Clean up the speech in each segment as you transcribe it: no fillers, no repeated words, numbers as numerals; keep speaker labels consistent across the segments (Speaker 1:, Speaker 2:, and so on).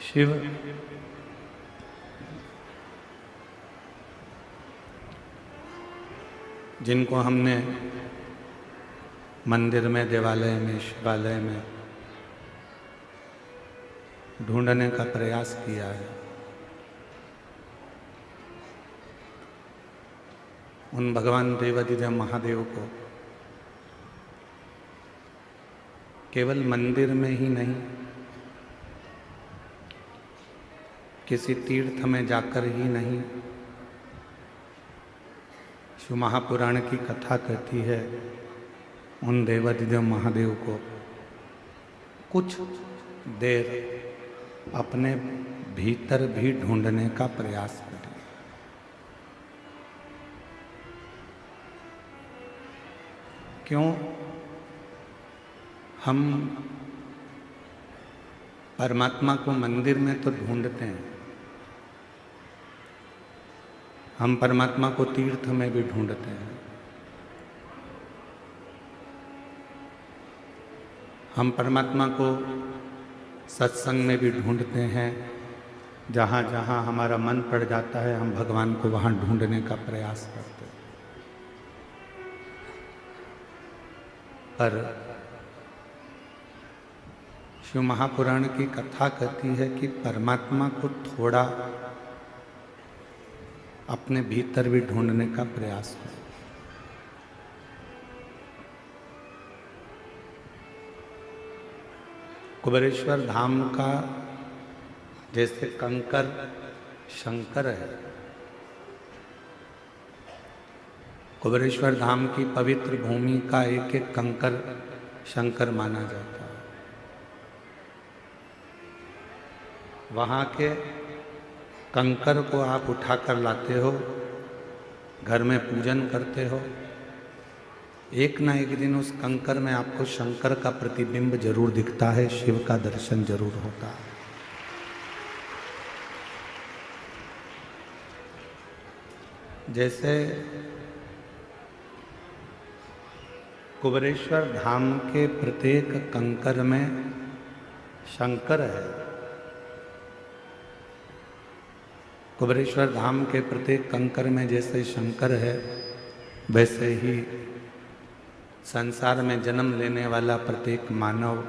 Speaker 1: शिव जिनको हमने मंदिर में, देवालय में, शिवालय में ढूंढने का प्रयास किया है, उन भगवान देवाधिदेव महादेव को केवल मंदिर में ही नहीं, किसी तीर्थ में जाकर ही नहीं, शिव महापुराण की कथा कहती है उन देवाधिदेव महादेव को कुछ देर अपने भीतर भी ढूंढने का प्रयास करें। क्यों हम परमात्मा को मंदिर में तो ढूंढते हैं, हम परमात्मा को तीर्थ में भी ढूंढते हैं, हम परमात्मा को सत्संग में भी ढूंढते हैं। जहाँ जहाँ हमारा मन पड़ जाता है हम भगवान को वहाँ ढूंढने का प्रयास करते हैं। पर शिव महापुराण की कथा कहती है कि परमात्मा को थोड़ा अपने भीतर भी ढूंढने का प्रयास करें। कुबेरेश्वर धाम का जैसे कंकर शंकर है, कुबेरेश्वर धाम की पवित्र भूमि का एक एक कंकर शंकर माना जाता है। वहाँ के कंकर को आप उठा कर लाते हो, घर में पूजन करते हो, एक ना एक दिन उस कंकर में आपको शंकर का प्रतिबिंब जरूर दिखता है, शिव का दर्शन जरूर होता है। जैसे कुबेरेश्वर धाम के प्रत्येक कंकर में शंकर है, कुबेरेश्वर धाम के प्रत्येक कंकर में जैसे शंकर है, वैसे ही संसार में जन्म लेने वाला प्रत्येक मानव,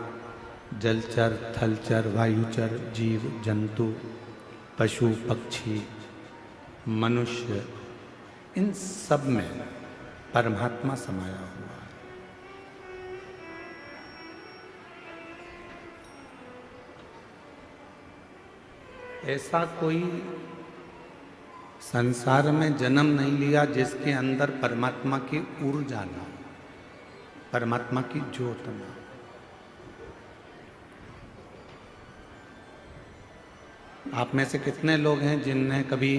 Speaker 1: जलचर, थलचर, वायुचर, जीव, जंतु, पशु, पक्षी, मनुष्य, इन सब में परमात्मा समाया हुआ है। ऐसा कोई संसार में जन्म नहीं लिया जिसके अंदर परमात्मा की ऊर्जा ना, परमात्मा की ज्योत ना। आप में से कितने लोग हैं जिनने कभी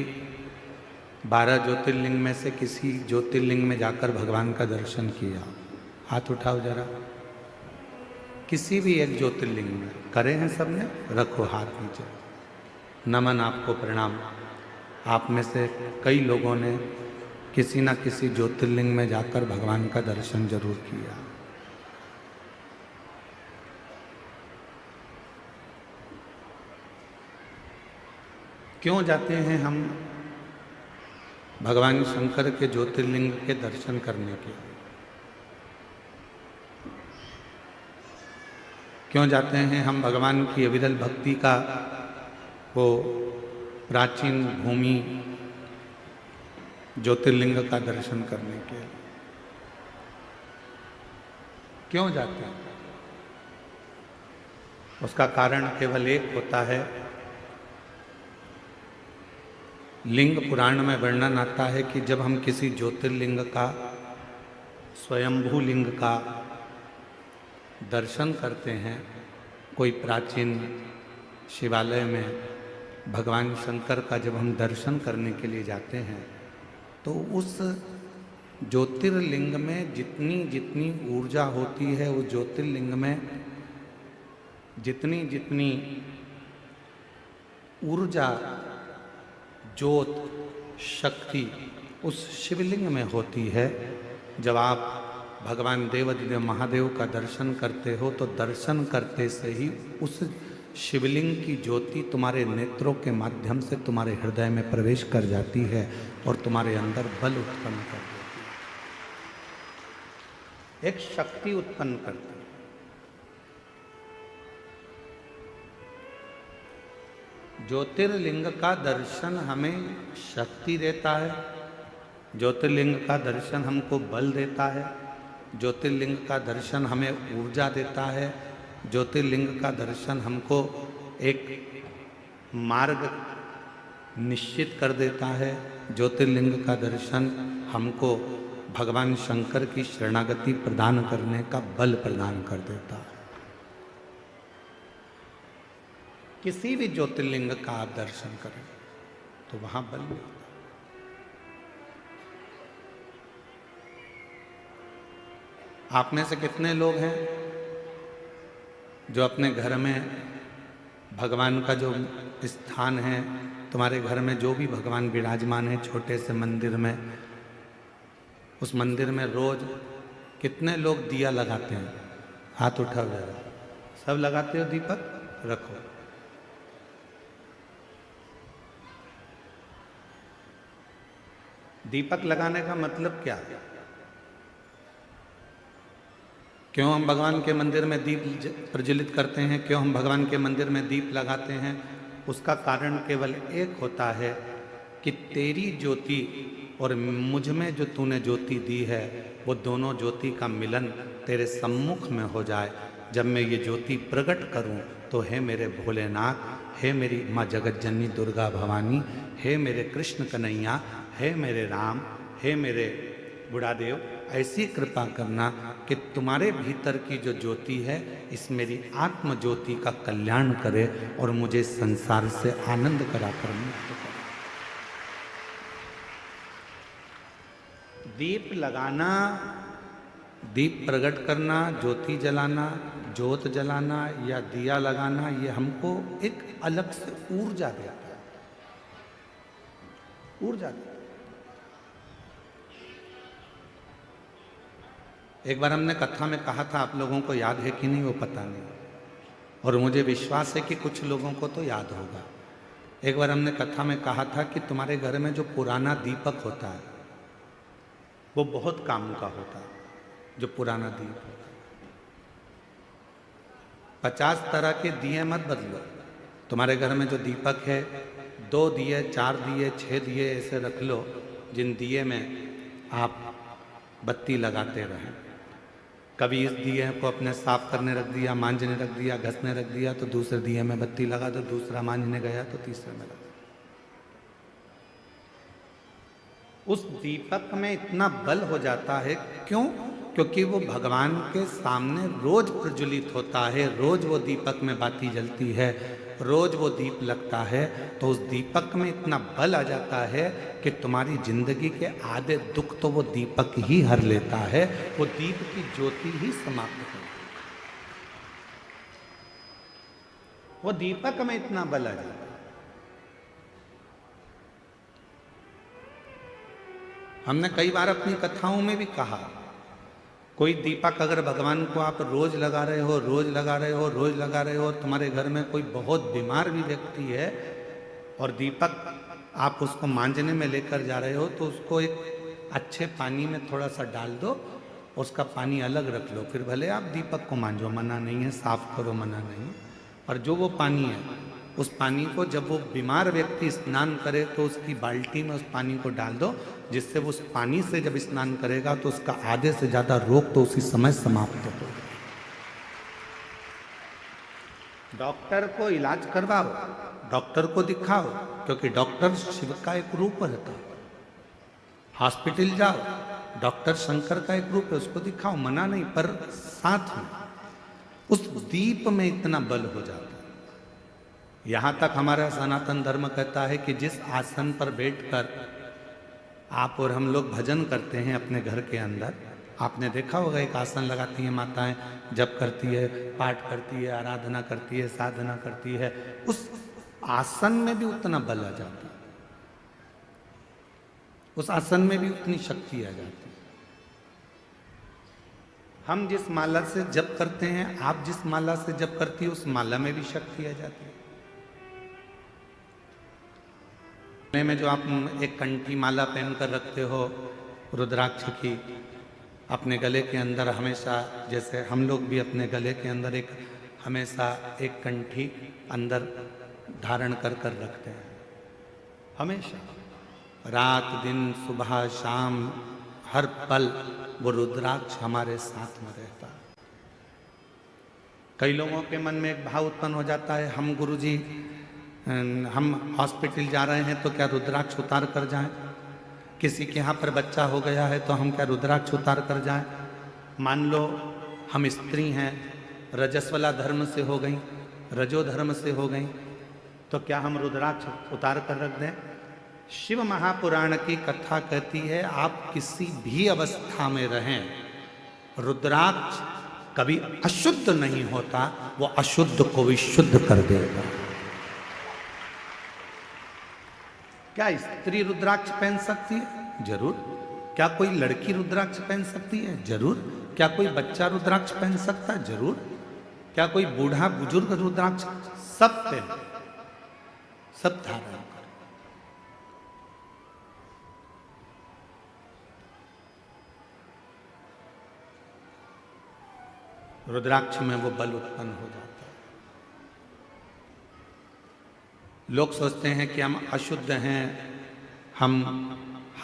Speaker 1: 12 ज्योतिर्लिंग में से किसी ज्योतिर्लिंग में जाकर भगवान का दर्शन किया? हाथ उठाओ जरा। किसी भी एक ज्योतिर्लिंग में करे हैं सबने? रखो हाथ नीचे। नमन, आपको प्रणाम। आप में से कई लोगों ने किसी न किसी ज्योतिर्लिंग में जाकर भगवान का दर्शन जरूर किया। क्यों जाते हैं हम भगवान शंकर के ज्योतिर्लिंग के दर्शन करने के? क्यों जाते हैं हम भगवान की अविरल भक्ति का वो प्राचीन भूमि ज्योतिर्लिंग का दर्शन करने के? क्यों जाते हैं? उसका कारण केवल एक होता है। लिंग पुराण में वर्णन आता है कि जब हम किसी ज्योतिर्लिंग का, स्वयंभू लिंग का दर्शन करते हैं, कोई प्राचीन शिवालय में भगवान शंकर का जब हम दर्शन करने के लिए जाते हैं, तो उस ज्योतिर्लिंग में जितनी जितनी ऊर्जा होती है, उस ज्योतिर्लिंग में जितनी जितनी ऊर्जा, ज्योत, शक्ति उस शिवलिंग में होती है। जब आप भगवान देवाधिदेव महादेव का दर्शन करते हो तो दर्शन करते से ही उस शिवलिंग की ज्योति तुम्हारे नेत्रों के माध्यम से तुम्हारे हृदय में प्रवेश कर जाती है और तुम्हारे अंदर बल उत्पन्न कर देती है, एक शक्ति उत्पन्न करती है। ज्योतिर्लिंग का दर्शन हमें शक्ति देता है, ज्योतिर्लिंग का दर्शन हमको बल देता है, ज्योतिर्लिंग का दर्शन हमें ऊर्जा देता है, ज्योतिर्लिंग का दर्शन हमको एक मार्ग निश्चित कर देता है, ज्योतिर्लिंग का दर्शन हमको भगवान शंकर की शरणागति प्रदान करने का बल प्रदान कर देता है। किसी भी ज्योतिर्लिंग का आप दर्शन करें तो वहां बल मिलता है। आप में से कितने लोग हैं जो अपने घर में भगवान का जो स्थान है, तुम्हारे घर में जो भी भगवान विराजमान है छोटे से मंदिर में, उस मंदिर में रोज कितने लोग दिया लगाते हैं? हाथ उठाओ जरा। सब लगाते हो दीपक? रखो। दीपक लगाने का मतलब क्या है? क्यों हम भगवान के मंदिर में दीप प्रज्वलित करते हैं? क्यों हम भगवान के मंदिर में दीप लगाते हैं? उसका कारण केवल एक होता है कि तेरी ज्योति और मुझ में जो तूने ज्योति दी है वो दोनों ज्योति का मिलन तेरे सम्मुख में हो जाए। जब मैं ये ज्योति प्रकट करूं तो हे मेरे भोलेनाथ, हे मेरी माँ जगतजननी दुर्गा भवानी, हे मेरे कृष्ण कन्हैया, हे मेरे राम, हे मेरे बुढ़ादेव, ऐसी कृपा करना कि तुम्हारे भीतर की जो ज्योति है इस मेरी आत्म ज्योति का कल्याण करे और मुझे संसार से आनंद कराकर मुक्त करे। दीप लगाना, दीप प्रकट करना, ज्योति जलाना, ज्योत जलाना या दिया लगाना, ये हमको एक अलग से ऊर्जा देता है, ऊर्जा देता है। एक बार हमने कथा में कहा था, आप लोगों को याद है कि नहीं वो पता नहीं, और मुझे विश्वास है कि कुछ लोगों को तो याद होगा। एक बार हमने कथा में कहा था कि तुम्हारे घर में जो पुराना दीपक होता है वो बहुत काम का होता है। जो पुराना दीप होता है, 50 तरह के दिए मत बदलो। तुम्हारे घर में जो दीपक है 2 दिए, 4 दिए, 6 दिए ऐसे रख लो जिन दिए में आप बत्ती लगाते रहें। कभी इस दिए को अपने साफ करने रख दिया, मांझने रख दिया, घसने रख दिया, तो दूसरे दिए में बत्ती लगा दो, दूसरा मांझने गया तो तीसरे में लगा। उस दीपक में इतना बल हो जाता है, क्यों? क्योंकि वो भगवान के सामने रोज प्रज्वलित होता है, रोज वो दीपक में बाती जलती है, रोज वो दीप लगता है, तो उस दीपक में इतना बल आ जाता है कि तुम्हारी जिंदगी के आधे दुख तो वो दीपक ही हर लेता है, वो दीप की ज्योति ही समाप्त होती है। वो दीपक में इतना बल आ जाता है। हमने कई बार अपनी कथाओं में भी कहा, कोई दीपक अगर भगवान को आप रोज लगा रहे हो, रोज लगा रहे हो, रोज लगा रहे हो, तुम्हारे घर में कोई बहुत बीमार भी व्यक्ति है और दीपक आप उसको मांझने में लेकर जा रहे हो, तो उसको एक अच्छे पानी में थोड़ा सा डाल दो, उसका पानी अलग रख लो, फिर भले आप दीपक को मांझो, मना नहीं है, साफ करो, मना नहीं है। और जो वो पानी है, उस पानी को जब वो बीमार व्यक्ति स्नान करे तो उसकी बाल्टी में उस पानी को डाल दो, जिससे वो उस पानी से जब स्नान करेगा तो उसका आधे से ज़्यादा रोग तो उसी समय समाप्त हो। डॉक्टर को इलाज करवाओ, डॉक्टर को दिखाओ, क्योंकि डॉक्टर शिव का एक रूप रहता है। हॉस्पिटल जाओ, डॉक्टर शंकर का एक रूप है, उसको दिखाओ, मना नहीं, पर साथ में उस दीप में इतना बल हो जाता है। यहाँ तक हमारा सनातन धर्म कहता है कि जिस आसन पर बैठकर आप और हम लोग भजन करते हैं अपने घर के अंदर, आपने देखा होगा एक आसन लगाती हैं माताएं, जप करती है, पाठ करती है, आराधना करती है, साधना करती है, उस आसन में भी उतना बल आ जाता है, उस आसन में भी उतनी शक्ति आ जाती है। हम जिस माला से जप करते हैं, आप जिस माला से जप करती है, उस माला में भी शक्ति आ जाती है। में जो आप एक कंठी माला पहनकर रखते हो रुद्राक्ष की अपने गले के अंदर, हमेशा जैसे हम लोग भी अपने गले के अंदर एक हमेशा एक कंठी अंदर धारण कर कर रखते हैं, हमेशा रात दिन सुबह शाम हर पल वो रुद्राक्ष हमारे साथ में रहता है। कई लोगों के मन में एक भाव उत्पन्न हो जाता है, हम गुरुजी हम हॉस्पिटल जा रहे हैं तो क्या रुद्राक्ष उतार कर जाएं? किसी के यहाँ पर बच्चा हो गया है तो हम क्या रुद्राक्ष उतार कर जाएं? मान लो हम स्त्री हैं, रजस्वला धर्म से हो गई, रजो धर्म से हो गई, तो क्या हम रुद्राक्ष उतार कर रख दें? शिव महापुराण की कथा कहती है आप किसी भी अवस्था में रहें, रुद्राक्ष कभी अशुद्ध नहीं होता, वो अशुद्ध को भी शुद्ध कर देगा। क्या स्त्री रुद्राक्ष पहन सकती है? जरूर। क्या कोई लड़की रुद्राक्ष पहन सकती है? जरूर। क्या कोई बच्चा रुद्राक्ष पहन सकता है? जरूर। क्या कोई बूढ़ा बुजुर्ग रुद्राक्ष? सब पहन, सब धारण कर। रुद्राक्ष में वो बल उत्पन्न हो जाता है। लोग सोचते हैं कि हम अशुद्ध हैं, हम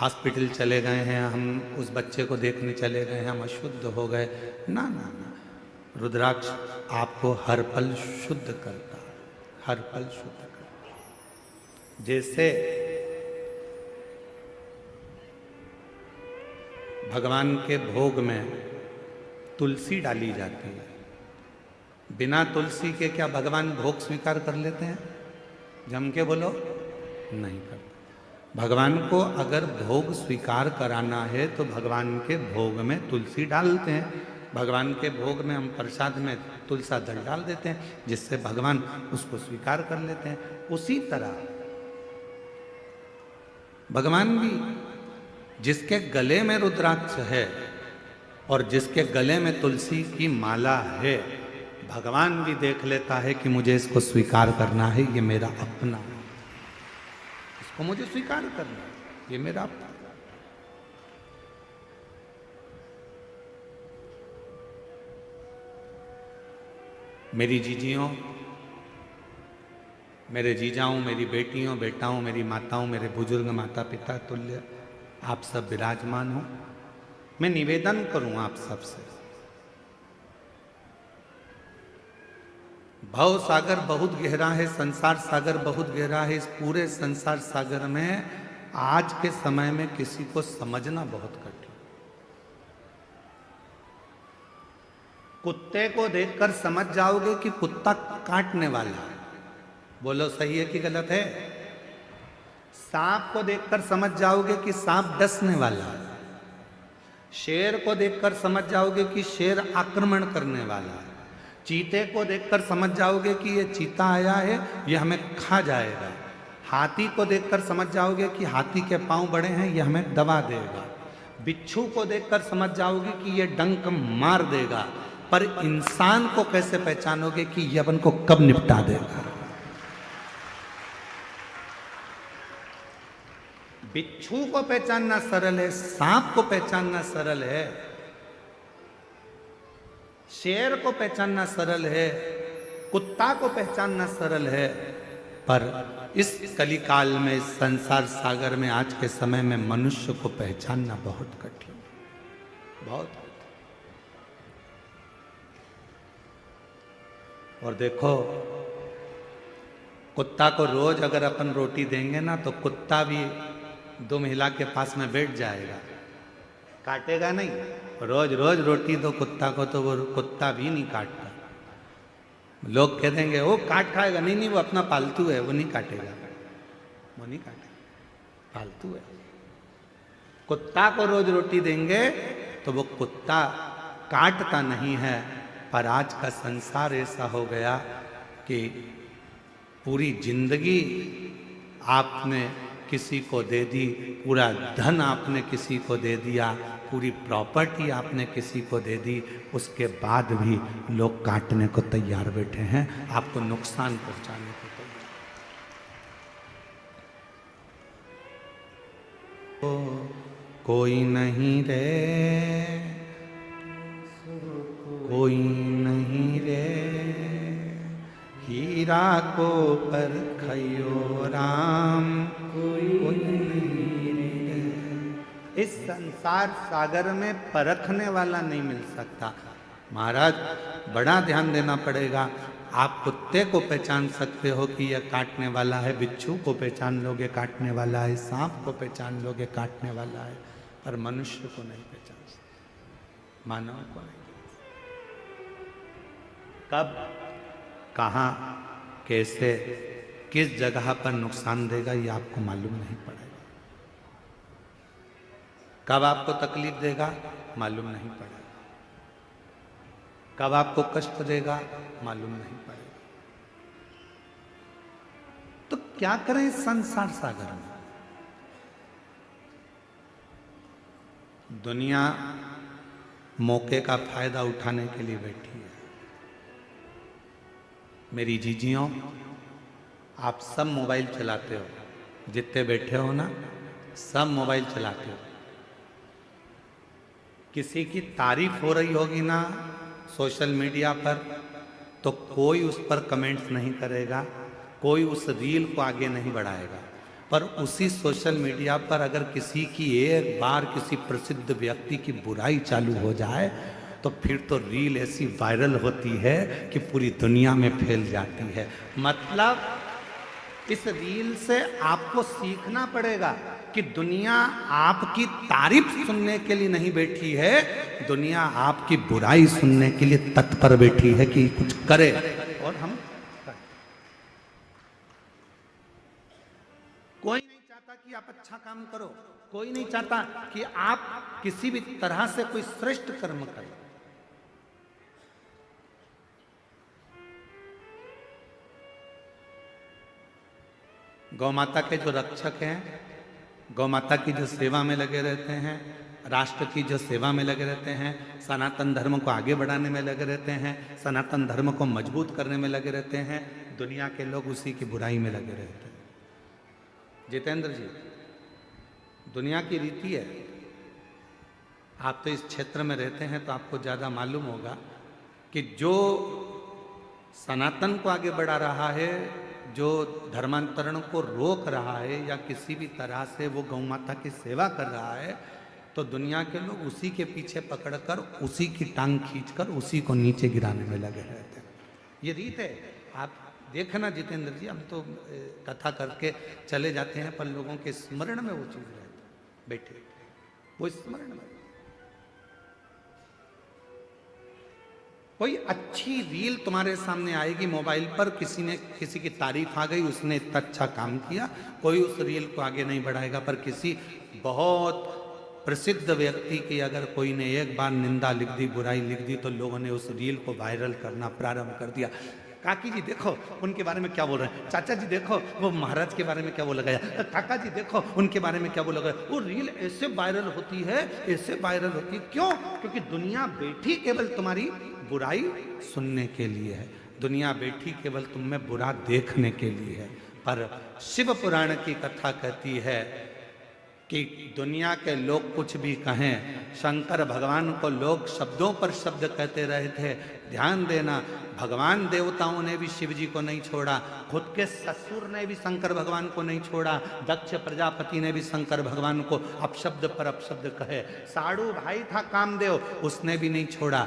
Speaker 1: हॉस्पिटल चले गए हैं, हम उस बच्चे को देखने चले गए हैं, हम अशुद्ध हो गए। ना ना ना, रुद्राक्ष आपको हर पल शुद्ध करता है, हर पल शुद्ध करता है। जैसे भगवान के भोग में तुलसी डाली जाती है, बिना तुलसी के क्या भगवान भोग स्वीकार कर लेते हैं? जम के बोलो, नहीं करते। भगवान को अगर भोग स्वीकार कराना है तो भगवान के भोग में तुलसी डालते हैं, भगवान के भोग में हम प्रसाद में तुलसा दल डाल देते हैं, जिससे भगवान उसको स्वीकार कर लेते हैं। उसी तरह भगवान भी, जिसके गले में रुद्राक्ष है और जिसके गले में तुलसी की माला है, भगवान भी देख लेता है कि मुझे इसको स्वीकार करना है, ये मेरा अपना है, इसको मुझे स्वीकार करना है, ये मेरा अपना है। मेरी जीजियों, मेरे जीजाओं, मेरी बेटियों, बेटाओं, मेरी माताओं, मेरे बुजुर्ग माता पिता तुल्य आप सब विराजमान हो। मैं निवेदन करूं आप सबसे, भव सागर बहुत गहरा है, संसार सागर बहुत गहरा है। इस पूरे संसार सागर में आज के समय में किसी को समझना बहुत कठिन। कुत्ते को देखकर समझ जाओगे कि कुत्ता काटने वाला है, बोलो सही है कि गलत है? सांप को देखकर समझ जाओगे कि सांप डसने वाला है, शेर को देखकर समझ जाओगे कि शेर आक्रमण करने वाला है, चीते को देखकर समझ जाओगे कि ये चीता आया है, ये हमें खा जाएगा, हाथी को देखकर समझ जाओगे कि हाथी के पांव बड़े हैं, ये हमें दबा देगा, बिच्छू को देखकर समझ जाओगे कि ये डंक मार देगा। पर इंसान को कैसे पहचानोगे कि ये अपन को कब निपटा देगा? बिच्छू को पहचानना सरल है, सांप को पहचानना सरल है, शेर को पहचानना सरल है, कुत्ता को पहचानना सरल है, पर इस कलिकाल में, इस संसार सागर में, आज के समय में मनुष्य को पहचानना बहुत कठिन, बहुत। और देखो, कुत्ता को रोज अगर अपन रोटी देंगे ना तो कुत्ता भी दो महिला के पास में बैठ जाएगा, काटेगा नहीं। रोज रोज रोटी दो कुत्ता को तो वो कुत्ता भी नहीं काटता। लोग कह देंगे वो काट खाएगा, नहीं नहीं वो अपना पालतू है, वो नहीं काटेगा, वो नहीं काटेगा, पालतू है। कुत्ता को रोज रोटी देंगे तो वो कुत्ता काटता नहीं है। पर आज का संसार ऐसा हो गया कि पूरी जिंदगी आपने किसी को दे दी, पूरा धन आपने किसी को दे दिया, पूरी प्रॉपर्टी आपने किसी को दे दी, उसके बाद भी लोग काटने को तैयार बैठे हैं, आपको नुकसान पहुंचाने को तैयार। कोई नहीं रे, कोई नहीं रे, हीरा को परखयो राम, कोई नहीं रे। इस संसार सागर में परखने वाला नहीं मिल सकता महाराज, बड़ा ध्यान देना पड़ेगा। आप कुत्ते को पहचान सकते हो कि यह काटने वाला है, बिच्छू को पहचान लोगे काटने वाला है, सांप को पहचान लोगे काटने वाला है, पर मनुष्य को नहीं पहचान सकते, मानव को नहीं। कब, कहाँ, कैसे, किस जगह पर नुकसान देगा ये आपको मालूम नहीं पड़ेगा। कब आपको तकलीफ देगा मालूम नहीं पड़ेगा, कब आपको कष्ट देगा मालूम नहीं पड़ेगा। तो क्या करें इस संसार सागर में? दुनिया मौके का फायदा उठाने के लिए बैठी है। मेरी जीजियों, आप सब मोबाइल चलाते हो, जितने बैठे हो ना सब मोबाइल चलाते हो। किसी की तारीफ हो रही होगी ना सोशल मीडिया पर, तो कोई उस पर कमेंट्स नहीं करेगा, कोई उस रील को आगे नहीं बढ़ाएगा। पर उसी सोशल मीडिया पर अगर किसी की एक बार किसी प्रसिद्ध व्यक्ति की बुराई चालू हो जाए तो फिर तो रील ऐसी वायरल होती है कि पूरी दुनिया में फैल जाती है। मतलब इस रील से आपको सीखना पड़ेगा कि दुनिया आपकी तारीफ सुनने के लिए नहीं बैठी है, दुनिया आपकी बुराई सुनने के लिए तत्पर बैठी है कि कुछ करे। और हम कोई नहीं चाहता कि आप अच्छा काम करो, कोई नहीं चाहता कि आप किसी भी तरह से कोई श्रेष्ठ कर्म करें। गौ माता के जो रक्षक हैं, गौ माता की जो सेवा में लगे रहते हैं, राष्ट्र की जो सेवा में लगे रहते हैं, सनातन धर्म को आगे बढ़ाने में लगे रहते हैं, सनातन धर्म को मजबूत करने में लगे रहते हैं, दुनिया के लोग उसी की बुराई में लगे रहते हैं। जितेंद्र जी, दुनिया की रीति है, आप तो इस क्षेत्र में रहते हैं तो आपको ज़्यादा मालूम होगा कि जो सनातन को आगे बढ़ा रहा है, जो धर्मांतरण को रोक रहा है या किसी भी तरह से वो गौ माता की सेवा कर रहा है, तो दुनिया के लोग उसी के पीछे पकड़कर उसी की टांग खींचकर उसी को नीचे गिराने में लगे रहते हैं। ये रीत है। आप देखना जितेंद्र जी, हम तो कथा करके चले जाते हैं पर लोगों के स्मरण में वो चीज़ रहती है, बैठे वो स्मरण में। कोई अच्छी रील तुम्हारे सामने आएगी मोबाइल पर, किसी की तारीफ आ गई, उसने इतना अच्छा काम किया, कोई उस रील को आगे नहीं बढ़ाएगा। पर किसी बहुत प्रसिद्ध व्यक्ति की अगर कोई ने एक बार निंदा लिख दी, बुराई लिख दी, तो लोगों ने उस रील को वायरल करना प्रारंभ कर दिया। काकी जी देखो उनके बारे में क्या बोल रहे हैं, चाचा जी देखो वो महाराज के बारे में क्या बोला गया, काका जी देखो उनके बारे में क्या बोला गया। वो रील ऐसे वायरल होती है, ऐसे वायरल होती है। क्यों? क्योंकि दुनिया बैठी केवल तुम्हारी बुराई सुनने के लिए है, दुनिया बैठी केवल तुम में बुरा देखने के लिए है। पर शिव पुराण की कथा कहती है कि दुनिया के लोग कुछ भी कहें, शंकर भगवान को लोग शब्दों पर शब्द कहते रहे थे। ध्यान देना, भगवान देवताओं ने भी शिव जी को नहीं छोड़ा, खुद के ससुर ने भी शंकर भगवान को नहीं छोड़ा, दक्ष प्रजापति ने भी शंकर भगवान को अपशब्द पर अपशब्द कहे। साड़ू भाई था कामदेव, उसने भी नहीं छोड़ा।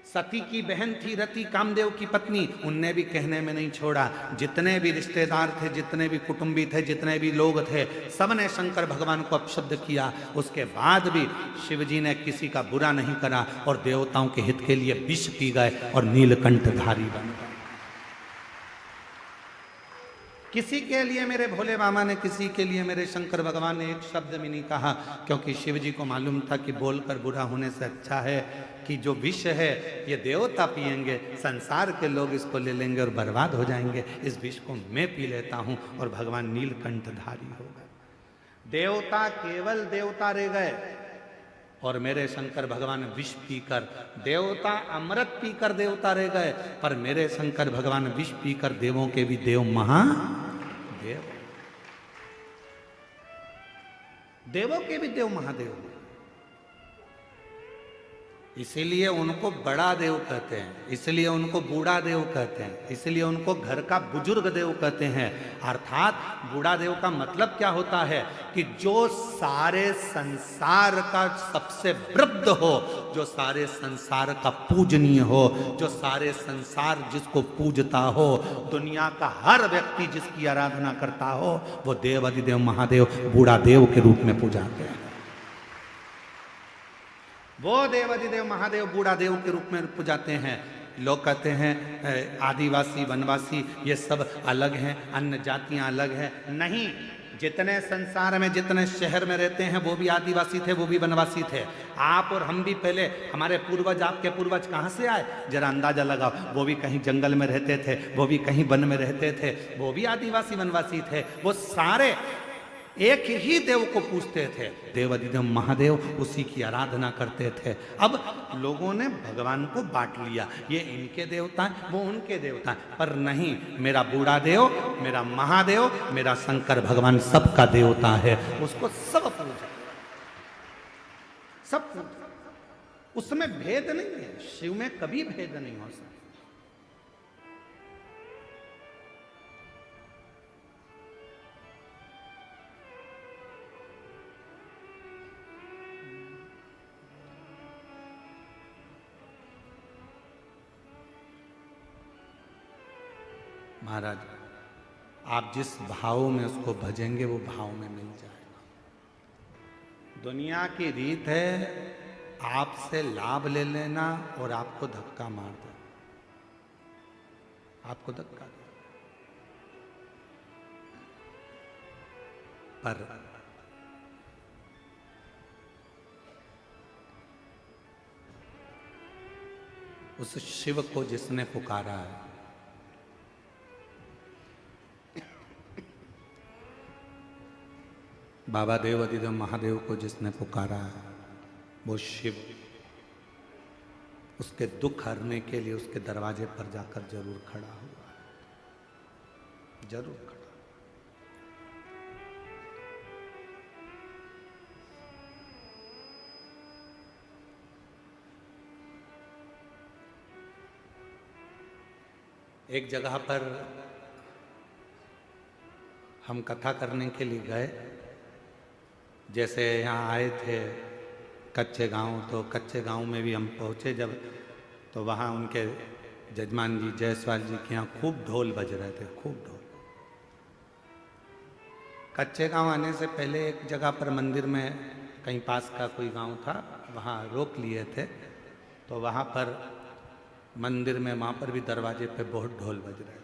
Speaker 1: सती की बहन थी रति कामदेव की पत्नी, उनने भी कहने में नहीं छोड़ा। जितने भी रिश्तेदार थे, जितने भी कुटुंबी थे, जितने भी लोग थे, सबने शंकर भगवान को अपशब्द किया। उसके बाद भी शिवजी ने किसी का बुरा नहीं करा और देवताओं के हित के लिए विष पी गए और नीलकंठधारी बन गए। किसी के लिए मेरे भोले बाबा ने, किसी के लिए मेरे शंकर भगवान ने एक शब्द भी नहीं कहा, क्योंकि शिव जी को मालूम था कि बोलकर बुरा होने से अच्छा है कि जो विष है ये देवता पिएंगे, संसार के लोग इसको ले लेंगे और बर्बाद हो जाएंगे, इस विष को मैं पी लेता हूं और भगवान नीलकंठधारी हो गए। देवता केवल देवता रह गए और मेरे शंकर भगवान विष पीकर, देवता अमृत पीकर देवता रह गए, पर मेरे शंकर भगवान विष पीकर देवों के भी देव महादेव, देवों के भी देव महादेव। इसीलिए उनको बड़ा देव कहते हैं, इसलिए उनको बूढ़ा देव कहते हैं, इसलिए उनको घर का बुजुर्ग देव कहते हैं। अर्थात बूढ़ा देव का मतलब क्या होता है कि जो सारे संसार का सबसे वृद्ध हो, जो सारे संसार का पूजनीय हो, जो सारे संसार जिसको पूजता हो, दुनिया का हर व्यक्ति जिसकी आराधना करता हो, वो देव अधिदेव महादेव बूढ़ा देव के रूप में पूजाते हैं। वो देव अधिदेव महादेव बूढ़ा देव के रूप में पूजाते हैं। लोग कहते हैं आदिवासी वनवासी ये सब अलग हैं, अन्य जातियां अलग हैं। नहीं, जितने संसार में, जितने शहर में रहते हैं वो भी आदिवासी थे, वो भी वनवासी थे। आप और हम भी पहले, हमारे पूर्वज, आपके पूर्वज कहाँ से आए जरा अंदाजा लगाओ। वो भी कहीं जंगल में रहते थे, वो भी कहीं वन में रहते थे, वो भी आदिवासी वनवासी थे। वो सारे एक ही देव को पूजते थे, देव अधिदेव महादेव, उसी की आराधना करते थे। अब लोगों ने भगवान को बांट लिया, ये इनके देवता हैं, वो उनके देवता हैं, पर नहीं, मेरा बूढ़ा देव, मेरा महादेव, मेरा शंकर भगवान सबका देवता है, उसको सब पूजा, सब पूजा, उसमें भेद नहीं है। शिव में कभी भेद नहीं हो सकता। महाराज, आप जिस भाव में उसको भजेंगे वो भाव में मिल जाएगा। दुनिया की रीत है आपसे लाभ ले लेना और आपको धक्का मार देना, आपको धक्का दे। पर उस शिव को जिसने पुकारा है, बाबा देव अधिदेव महादेव को जिसने पुकारा है, वो शिव उसके दुख हरने के लिए उसके दरवाजे पर जाकर जरूर खड़ा हुआ है, जरूर खड़ा। एक जगह पर हम कथा करने के लिए गए, जैसे यहाँ आए थे कच्चे गांव, तो कच्चे गांव में भी हम पहुँचे जब, तो वहाँ उनके जजमान जी जायसवाल जी के यहाँ खूब ढोल बज रहे थे, खूब ढोल। कच्चे गांव आने से पहले एक जगह पर मंदिर में कहीं पास का कोई गांव था, वहाँ रोक लिए थे, तो वहाँ पर मंदिर में, वहाँ पर भी दरवाजे पे बहुत ढोल बज रहे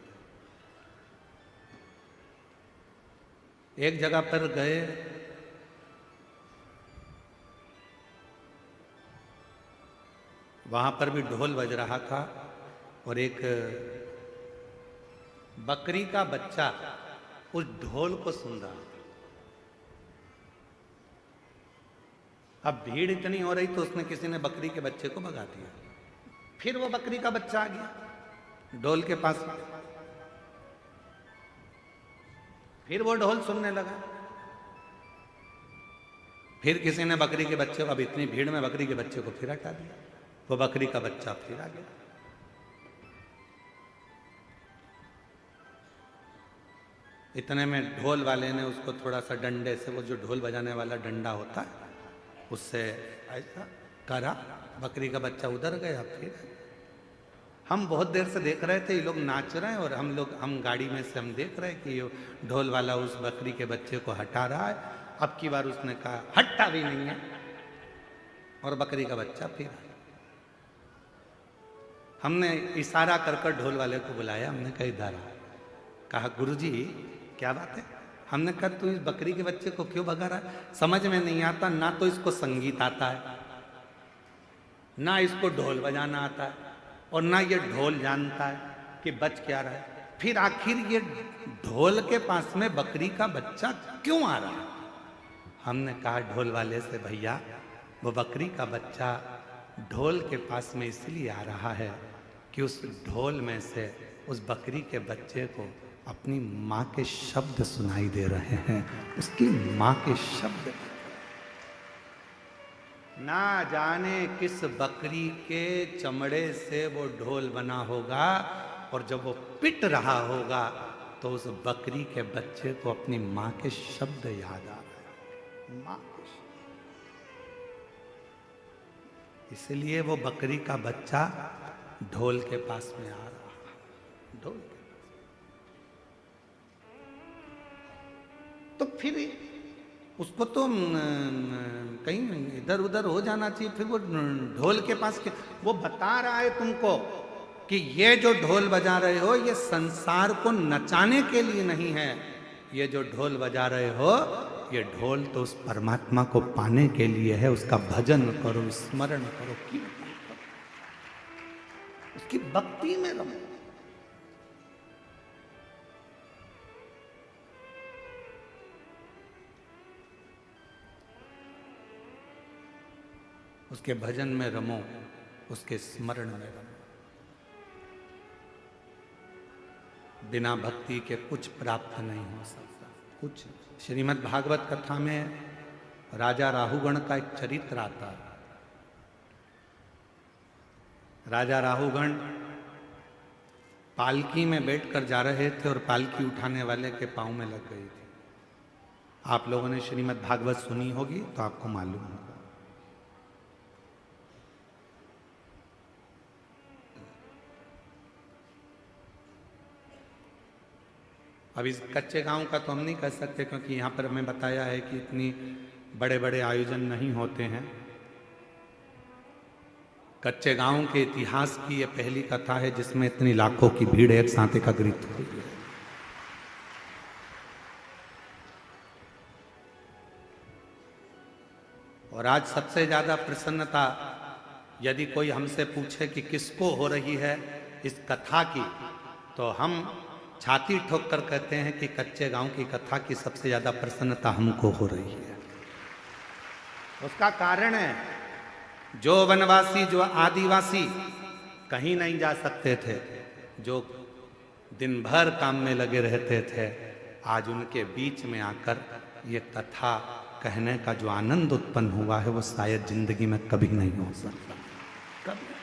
Speaker 1: थे। एक जगह पर गए, वहाँ पर भी ढोल बज रहा था और एक बकरी का बच्चा उस ढोल को सुन रहा। अब भीड़ इतनी हो रही तो उसने, किसी ने बकरी के बच्चे को भगा दिया। फिर वो बकरी का बच्चा आ गया ढोल के पास, फिर वो ढोल सुनने लगा। फिर किसी ने बकरी के बच्चे को, अब इतनी भीड़ में बकरी के बच्चे को फिर हटा दिया, वो बकरी का बच्चा फिर आ गया। इतने में ढोल वाले ने उसको थोड़ा सा डंडे से, वो जो ढोल बजाने वाला डंडा होता है, उससे ऐसा करा, बकरी का बच्चा उधर गया। फिर हम बहुत देर से देख रहे थे, ये लोग नाच रहे हैं और हम गाड़ी में से हम देख रहे हैं कि ये ढोल वाला उस बकरी के बच्चे को हटा रहा है। अब की बार उसने कहा हटता भी नहीं है, और बकरी का बच्चा फिर आया। हमने इशारा कर कर ढोल वाले को बुलाया, हमने कहा इधर आ। कहा गुरुजी क्या बात है? हमने कहा तू इस बकरी के बच्चे को क्यों भगा रहा है? समझ में नहीं आता, ना तो इसको संगीत आता है, ना इसको ढोल बजाना आता है, और ना ये ढोल जानता है कि बच क्या रहा है। फिर आखिर ये ढोल के पास में बकरी का बच्चा क्यों आ रहा है? हमने कहा ढोल वाले से, भैया वो बकरी का बच्चा ढोल के पास में इसलिए आ रहा है कि उस ढोल में से उस बकरी के बच्चे को अपनी माँ के शब्द सुनाई दे रहे हैं, उसकी माँ के शब्द। ना जाने किस बकरी के चमड़े से वो ढोल बना होगा, और जब वो पिट रहा होगा तो उस बकरी के बच्चे को अपनी माँ के शब्द याद आ रहे हैं, माँ के शब्द। इसलिए वो बकरी का बच्चा ढोल के पास में आ रहा है, ढोल के। तो फिर उसको तो कहीं इधर उधर हो जाना चाहिए, फिर वो ढोल के पास के वो बता रहा है तुमको कि ये जो ढोल बजा रहे हो ये संसार को नचाने के लिए नहीं है, ये जो ढोल बजा रहे हो ये ढोल तो उस परमात्मा को पाने के लिए है, उसका भजन करो, स्मरण करो, कीर्तन करो, उसकी भक्ति में रहो। उसके भजन में रमो, उसके स्मरण में रमो। बिना भक्ति के कुछ प्राप्त नहीं हो सकता, कुछ। श्रीमद् भागवत कथा में राजा राहुगण का एक चरित्र आता है। राजा राहुगण पालकी में बैठकर जा रहे थे और पालकी उठाने वाले के पांव में लग गई थी। आप लोगों ने श्रीमद् भागवत सुनी होगी तो आपको मालूम होगा। अब इस कच्चे गांव का तो हम नहीं कह सकते, क्योंकि यहाँ पर हमें बताया है कि इतनी बड़े बड़े आयोजन नहीं होते हैं। कच्चे गांव के इतिहास की यह पहली कथा है जिसमें इतनी लाखों की भीड़ एक साथ एकत्रित हुई है। और आज सबसे ज्यादा प्रसन्नता यदि कोई हमसे पूछे कि किसको हो रही है इस कथा की, तो हम छाती ठोक कर कहते हैं कि कच्चे गांव की कथा की सबसे ज्यादा प्रसन्नता हमको हो रही है। उसका कारण है, जो वनवासी, जो आदिवासी कहीं नहीं जा सकते थे, जो दिन भर काम में लगे रहते थे, आज उनके बीच में आकर ये कथा कहने का जो आनंद उत्पन्न हुआ है वो शायद जिंदगी में कभी नहीं हो सकता, कभी।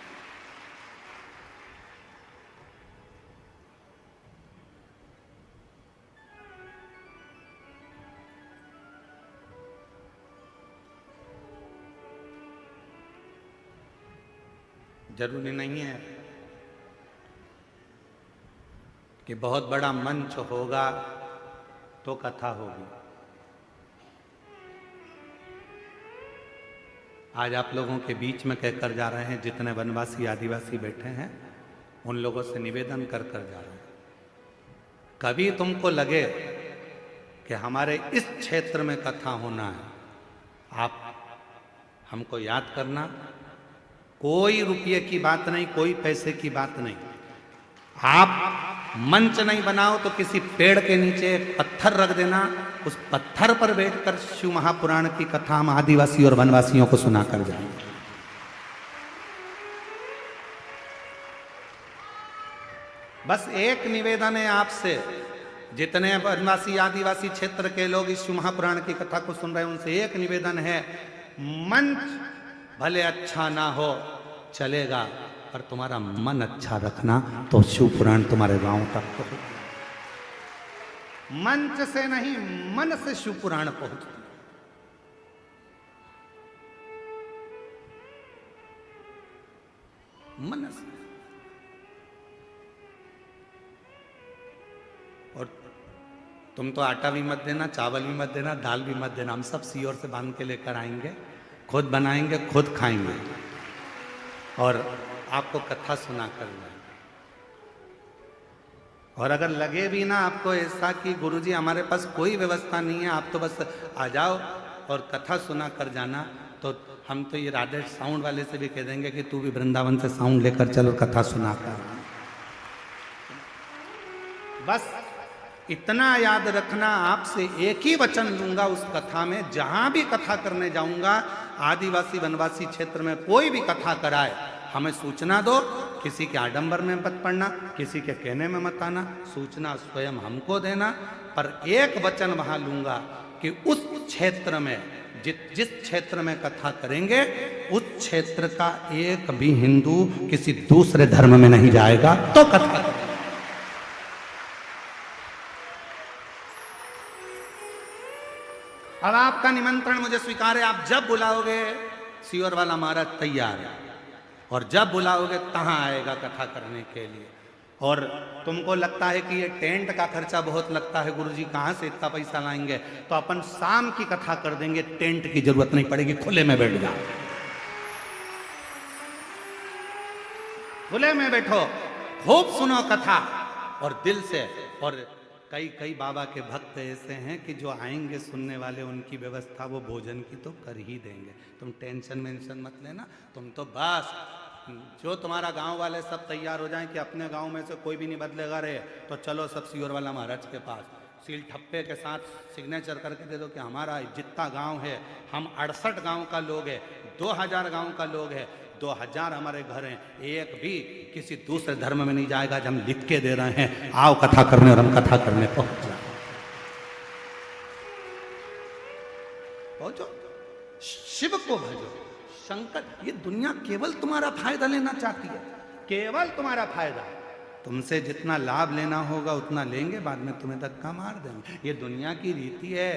Speaker 1: जरूरी नहीं है कि बहुत बड़ा मंच होगा तो कथा होगी। आज आप लोगों के बीच में कहकर जा रहे हैं, जितने वनवासी आदिवासी बैठे हैं उन लोगों से निवेदन कर कर जा रहे हैं, कभी तुमको लगे कि हमारे इस क्षेत्र में कथा होना है, आप हमको याद करना। कोई रुपये की बात नहीं, कोई पैसे की बात नहीं। आप मंच नहीं बनाओ तो किसी पेड़ के नीचे पत्थर रख देना, उस पत्थर पर बैठकर शिव महापुराण की कथा हम आदिवासी और वनवासियों को सुनाकर जाएंगे। बस एक निवेदन है आपसे, जितने वनवासी आदिवासी क्षेत्र के लोग इस शिव महापुराण की कथा को सुन रहे हैं, उनसे एक निवेदन है, मंच भले अच्छा ना हो चलेगा, पर तुम्हारा मन अच्छा रखना तो शिव पुराण तुम्हारे गांव तक पहुंचे। मंच से नहीं, मन से शिव पुराण पहुंचती। मन से। और तुम तो आटा भी मत देना, चावल भी मत देना, दाल भी मत देना, हम सब सीओर से बांध के लेकर आएंगे, खुद बनाएंगे, खुद खाएंगे और आपको कथा सुना कर लाएंगे। और अगर लगे भी ना आपको ऐसा कि गुरुजी हमारे पास कोई व्यवस्था नहीं है, आप तो बस आ जाओ और कथा सुना कर जाना, तो हम तो ये राधे साउंड वाले से भी कह देंगे कि तू भी वृंदावन से साउंड लेकर चल और कथा सुना कर। बस इतना याद रखना, आपसे एक ही वचन लूंगा उस कथा में, जहां भी कथा करने जाऊंगा, आदिवासी वनवासी क्षेत्र में कोई भी कथा कराए, हमें सूचना दो। किसी के आडंबर में मत पड़ना, किसी के कहने में मत आना, सूचना स्वयं हमको देना। पर एक वचन वहां लूंगा कि उस क्षेत्र में जिस क्षेत्र में कथा करेंगे, उस क्षेत्र का एक भी हिंदू किसी दूसरे धर्म में नहीं जाएगा तो कथा करेंगे। अब आपका निमंत्रण मुझे स्वीकार है, आप जब बुलाओगे सियोर वाला महाराज तैयार है, और जब बुलाओगे तहां आएगा कथा करने के लिए। और तुमको लगता है कि ये टेंट का खर्चा बहुत लगता है, गुरुजी कहां से इतना पैसा लाएंगे, तो अपन शाम की कथा कर देंगे, टेंट की जरूरत नहीं पड़ेगी, खुले में बैठ जाओ, खुले में बैठो, खूब सुनो कथा और दिल से। और कई बाबा के भक्त ऐसे हैं कि जो आएंगे सुनने वाले, उनकी व्यवस्था वो भोजन की तो कर ही देंगे, तुम टेंशन मेंशन मत लेना। तुम तो बस जो तुम्हारा गांव वाले सब तैयार हो जाएं कि अपने गांव में से कोई भी नहीं बदलेगा रे, तो चलो सब सियोर वाला महाराज के पास, सील ठप्पे के साथ सिग्नेचर करके दे दो कि हमारा जितना गांव है, हम 68 गांव का लोग है, 2000 गांव का लोग है, 2000 हमारे घर हैं, एक भी किसी दूसरे धर्म में नहीं जाएगा। जब हम लिख के दे रहे हैं, आओ कथा करने, और हम कथा करने पहुंच जाए, पहुंचो, शिव को भजो, शंकर। ये दुनिया केवल तुम्हारा फायदा लेना चाहती है, केवल तुम्हारा फायदा। तुमसे जितना लाभ लेना होगा उतना लेंगे, बाद में तुम्हें धक्का मार देंगे। ये दुनिया की रीति है,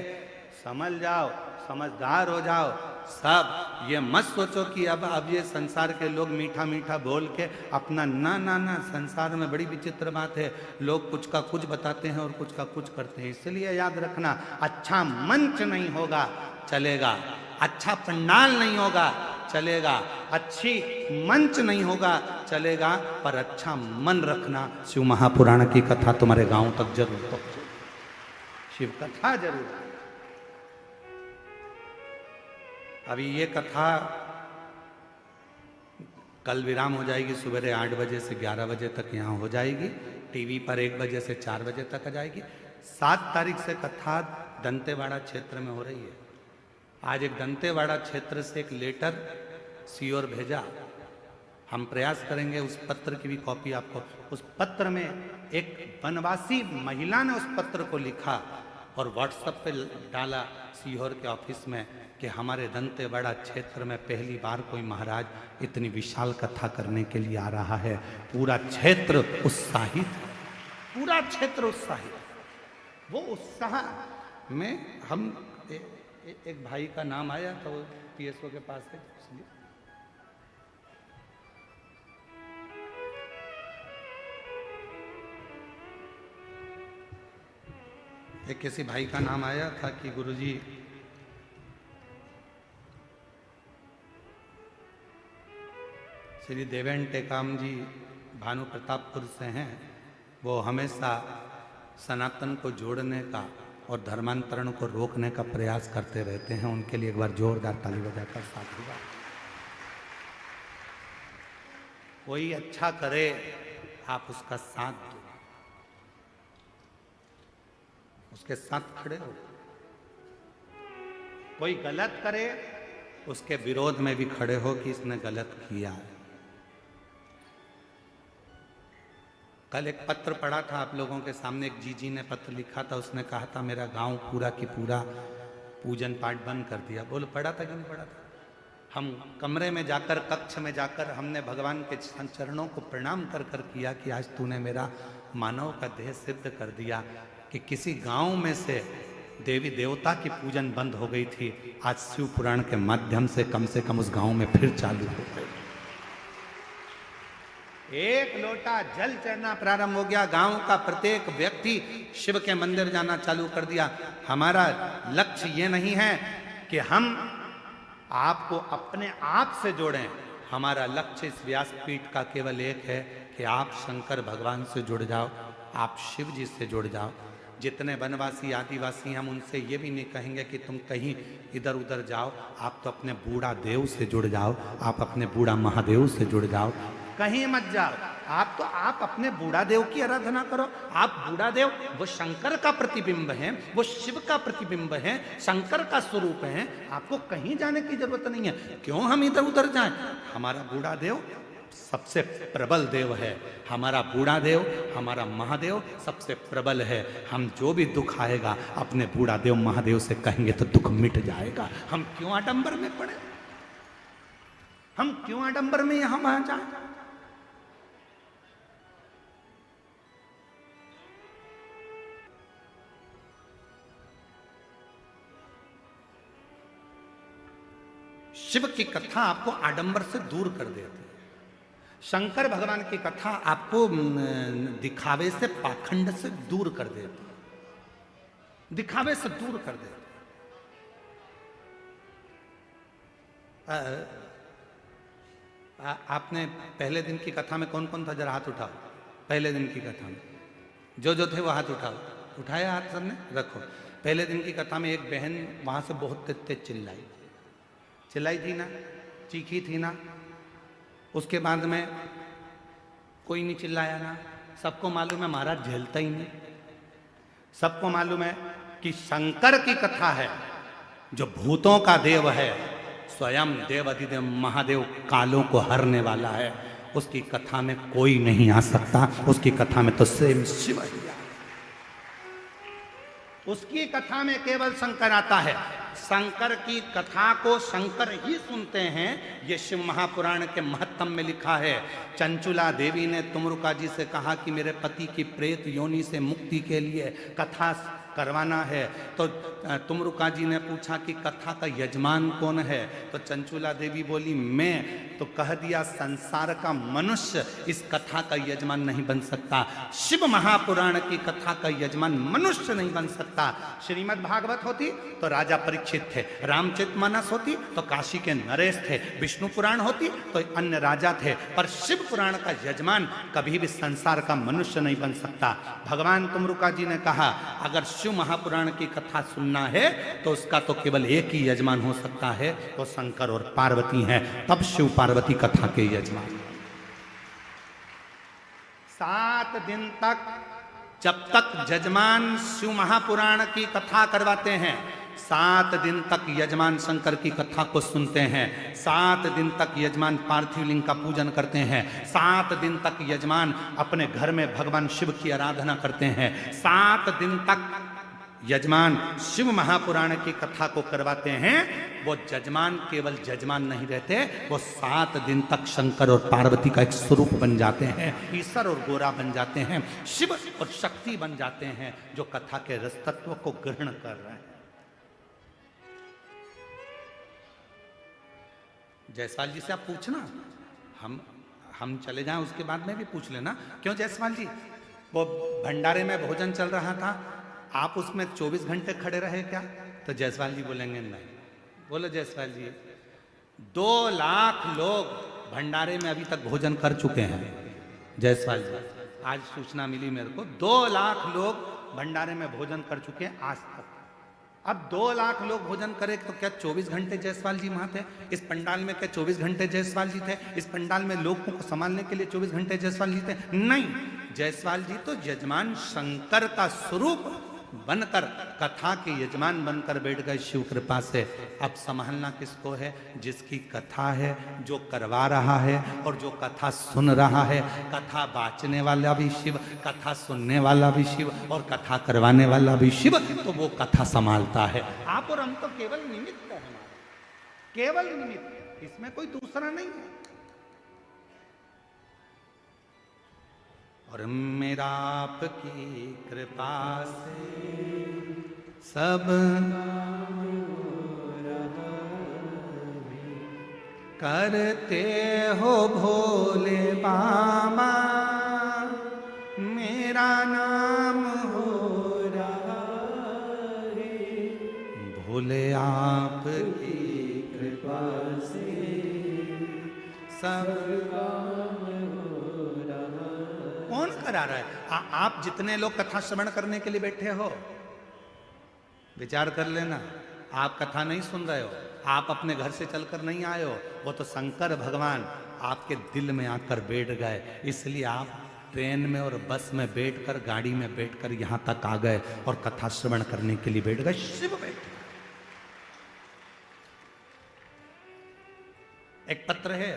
Speaker 1: समझ जाओ, समझदार हो जाओ सब। ये मत सोचो कि अब ये संसार के लोग मीठा मीठा बोल के अपना, ना ना ना, संसार में बड़ी विचित्र बात है, लोग कुछ का कुछ बताते हैं और कुछ का कुछ करते हैं। इसलिए याद रखना, अच्छा मंच नहीं होगा चलेगा, अच्छा पंडाल नहीं होगा चलेगा, अच्छी मंच नहीं होगा चलेगा, पर अच्छा मन रखना। शिव महापुराण की कथा तुम्हारे गांव तक जरूर पहुंचे, शिव कथा जरूर। अभी ये कथा कल विराम हो जाएगी, सवेरे 8 बजे से 11 बजे तक यहाँ हो जाएगी, टीवी पर 1 बजे से 4 बजे तक आ जाएगी। 7 तारीख से कथा दंतेवाड़ा क्षेत्र में हो रही है। आज एक दंतेवाड़ा क्षेत्र से एक लेटर सियोर भेजा, हम प्रयास करेंगे उस पत्र की भी कॉपी आपको। उस पत्र में एक वनवासी महिला ने उस पत्र को लिखा और व्हाट्सएप पे डाला सीहोर के ऑफिस में कि हमारे दंतेवाड़ा क्षेत्र में पहली बार कोई महाराज इतनी विशाल कथा करने के लिए आ रहा है। पूरा क्षेत्र उत्साहित, पूरा क्षेत्र उत्साहित। वो उत्साह में हम एक भाई का नाम आया तो पीएसओ के पास है, एक किसी भाई का नाम आया था कि गुरुजी श्री देवेन टेकाम जी भानु प्रतापपुर से हैं, वो हमेशा सनातन को जोड़ने का और धर्मांतरण को रोकने का प्रयास करते रहते हैं। उनके लिए एक बार जोरदार ताली बजाकर साथ होगा। कोई अच्छा करे आप उसका साथ दो, उसके साथ खड़े हो। कोई गलत करे उसके विरोध में भी खड़े हो कि इसने गलत किया है। कल एक पत्र पढ़ा था आप लोगों के सामने, एक जीजी ने पत्र लिखा था, उसने कहा था मेरा गांव पूरा की पूरा पूजन पाठ बंद कर दिया। बोलो पढ़ा था कि नहीं पढ़ा था? हम कमरे में जाकर, कक्ष में जाकर हमने भगवान के चरणों को प्रणाम कर कर किया कि आज तूने मेरा मानव का देह सिद्ध कर दिया कि किसी गांव में से देवी देवता की पूजन बंद हो गई थी, आज शिव पुराण के माध्यम से कम उस गांव में फिर चालू हो गई। एक लोटा जल चढ़ना प्रारंभ हो गया, गांव का प्रत्येक व्यक्ति शिव के मंदिर जाना चालू कर दिया। हमारा लक्ष्य ये नहीं है कि हम आपको अपने आप से जोड़ें, हमारा लक्ष्य इस व्यासपीठ का केवल एक है कि आप शंकर भगवान से जुड़ जाओ, आप शिव जी से जुड़ जाओ। जितने वनवासी आदिवासी हम उनसे ये भी नहीं कहेंगे कि तुम कहीं इधर उधर जाओ, आप तो अपने बूढ़ा देव से जुड़ जाओ, आप अपने बूढ़ा महादेव से जुड़ जाओ, कहीं मत जाओ। आप अपने बूढ़ा देव की आराधना करो। आप बूढ़ा देव वो शंकर का प्रतिबिंब है, वो शिव का प्रतिबिंब है, शंकर का स्वरूप है। आपको कहीं जाने की जरूरत नहीं है। क्यों हम इधर उधर जाएं? हमारा बूढ़ा देव सबसे प्रबल देव है। हमारा बूढ़ा देव, हमारा महादेव सबसे प्रबल है। हम जो भी दुख आएगा अपने बूढ़ा देव महादेव से कहेंगे तो दुख मिट जाएगा। हम क्यों आडंबर में पड़े? हम क्यों आडंबर में यहां वहां जाए? शिव की कथा आपको आडंबर से दूर कर देती है। शंकर भगवान की कथा आपको दिखावे से, पाखंड से दूर कर देती है, दिखावे से दूर कर देती है। आपने पहले दिन की कथा में कौन कौन था? जरा हाथ उठाओ। पहले दिन की कथा में जो जो थे वो हाथ उठाओ। उठाया हाथ सबने? रखो। पहले दिन की कथा में एक बहन वहां से बहुत तेज चिल्लाई थी ना, चीखी थी ना। उसके बाद में कोई नहीं चिल्लाया ना। सबको मालूम है महाराज झेलता ही नहीं। सबको मालूम है कि शंकर की कथा है, जो भूतों का देव है, स्वयं देव अधिदेव महादेव कालों को हरने वाला है। उसकी कथा में कोई नहीं आ सकता। उसकी कथा में तो स्वयं शिव ही है। उसकी कथा में केवल शंकर आता है। शंकर की कथा को शंकर ही सुनते हैं। ये शिव महापुराण के महत्तम में लिखा है। चंचुला देवी ने तुमरुका जी से कहा कि मेरे पति की प्रेत योनि से मुक्ति के लिए कथा करवाना है। तो तुमरुका जी ने पूछा कि कथा का यजमान कौन है? तो चंचुला देवी बोली मैं। तो कह दिया संसार का मनुष्य इस कथा का यजमान नहीं बन सकता। शिव महापुराण की कथा का यजमान मनुष्य नहीं बन सकता। श्रीमद् भागवत होती तो राजा परीक्षित थे, रामचरितमानस होती तो काशी के नरेश थे, विष्णु पुराण होती तो अन्य राजा थे, पर शिव पुराण का यजमान कभी भी संसार का मनुष्य नहीं बन सकता। भगवान तुमरुका जी ने कहा अगर शिव महापुराण की कथा सुनना है तो उसका तो केवल एक ही यजमान हो सकता है, वो शंकर और पार्वती हैं। तब शिव पार्वती कथा के यजमान। 7 दिन तक जब तक यजमान शिव महापुराण की कथा करवाते हैं, 7 दिन तक यजमान शंकर की कथा को सुनते हैं। 7 दिन तक यजमान पार्थिव लिंग का पूजन करते हैं। 7 दिन तक यजमान अपने घर में भगवान शिव की आराधना करते हैं। 7 दिन तक यजमान शिव महापुराण की कथा को करवाते हैं। वो यजमान केवल यजमान नहीं रहते, वो 7 दिन तक शंकर और पार्वती का एक स्वरूप बन जाते हैं, ईश्वर और गोरा बन जाते हैं, शिव और शक्ति बन जाते हैं, जो कथा के रस तत्व को ग्रहण कर रहे हैं। जायसवाल जी से आप पूछना, हम चले जाएं उसके बाद में भी पूछ लेना। क्यों जायसवाल जी? वो भंडारे में भोजन चल रहा था, आप उसमें 24 घंटे खड़े रहे क्या? तो जायसवाल जी बोलेंगे नहीं। बोलो जायसवाल जी, 2 लाख लोग भंडारे में अभी तक भोजन कर चुके हैं। जायसवाल जी, आज सूचना मिली मेरे को, 2 लाख लोग भंडारे में भोजन कर चुके हैं आज तक। अब 2 लाख लोग भोजन करें तो क्या 24 घंटे जायसवाल जी वहां थे? इस पंडाल में क्या 24 घंटे जायसवाल जी थे? इस पंडाल में लोगों को संभालने के लिए 24 घंटे जायसवाल जी थे? नहीं, जायसवाल जी तो यजमान शंकर का स्वरूप बनकर, कथा के यजमान बनकर बैठ गए शिव कृपा से। अब संभालना किसको है? जिसकी कथा है, जो करवा रहा है और जो कथा सुन रहा है। कथा बाँचने वाला भी शिव, कथा सुनने वाला भी शिव और कथा करवाने वाला भी शिव, तो वो कथा संभालता है। आप और हम तो केवल निमित्त है, केवल निमित्त, इसमें कोई दूसरा नहीं है। और मेरा आपकी कृपा से सब करते हो भोले बाबा, मेरा नाम हो रहा है। भोले आपकी कृपा से सब कौन कर आ रहा है। आप जितने लोग कथा श्रवण करने के लिए बैठे हो, विचार कर लेना, आप कथा नहीं सुन रहे हो, आप अपने घर से चलकर नहीं आए हो, वो तो शंकर भगवान आपके दिल में आकर बैठ गए। इसलिए आप ट्रेन में और बस में बैठकर, गाड़ी में बैठकर यहां तक आ गए और कथा श्रवण करने के लिए बैठ गए। शिव बैठ गए। एक पत्र है,